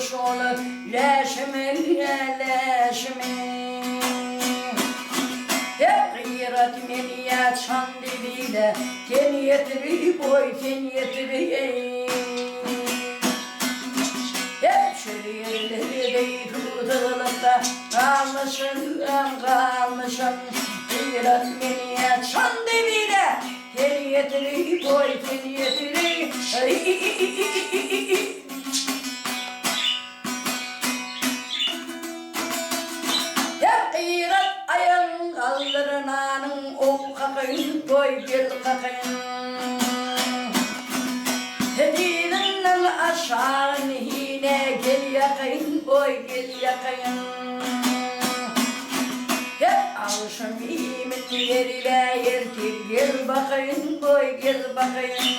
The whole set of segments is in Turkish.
şunu leşimi gıyret meniyet şan dibiyle seni yetiri boy seni yetiri hep şehirleri tutulup da kalmışım gıyret meniyet şan dibiyle seni yetiri boy seni yetiri Kaldırınanın ok kakayın, koy gel kakayın. Hediyenden aşağı nehine gel yakayın, koy gel yakayın. Hep alışım iyimin yerine yerdir, gel bakayın, koy gel bakayın.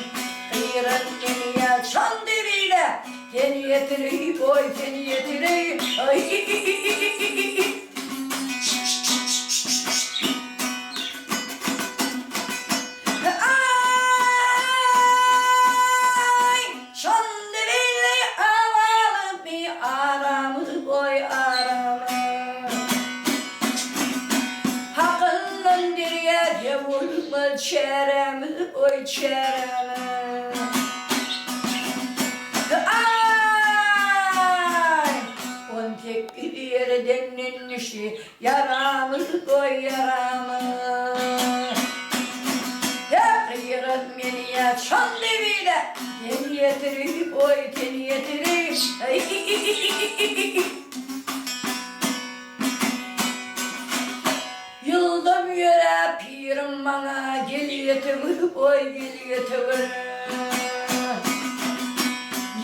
Kıyret beni çan deriyle, seni yetiri, koy seni yetiri. Çeremi, oy çeremi. Ay, on tek bir yere denilmişti, yaramı, oy yaramı. Hep yırat beni ya çan deviyle, seni yetirir, oy seni yetirir. Yıldım yöre pirim bana gel yetiver, oy gel yetiver.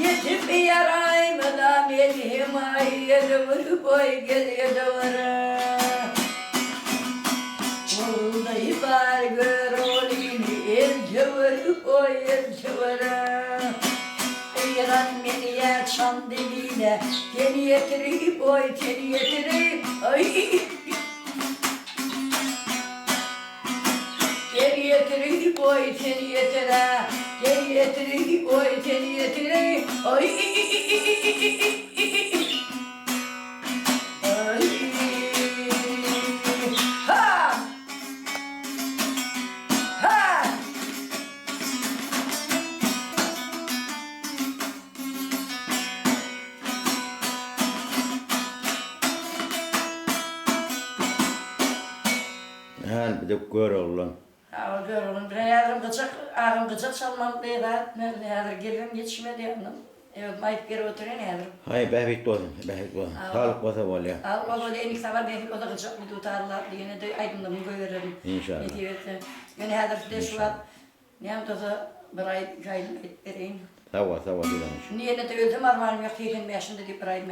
Yetip yarayım da melihim ay yetiver, oy gel yetiver. Oldayı var gör olayını el çevir, oy el çevir. Eyran beni ya çan deliyle, seni yetirir, oy seni yetirir. Gel yetirir, oy seni yetire. Gel yetirir, oy seni yetire. Ay. Ha! Ha! Bir de gör oğlum. Ama görürüm, ağrım gıcak çalmam diye rahat, nedir, gelmem yetişmedi yanım. Evet, mayıp geri oturuyor nedir? Hayır, behbet olsun, behbet olsun. Sağlık olsa bol ya. Al, o da enlik sabah behbet, o da gıcak bir tutarlar, yine de aydınlığımı görürüm. İnşallah. Yani her de şu an, ne yaptı bir ay, vereyim. Sağ ol, dilemiş. Niye ne de öldüm, armağanım yok, 25 yaşında deyip bir ay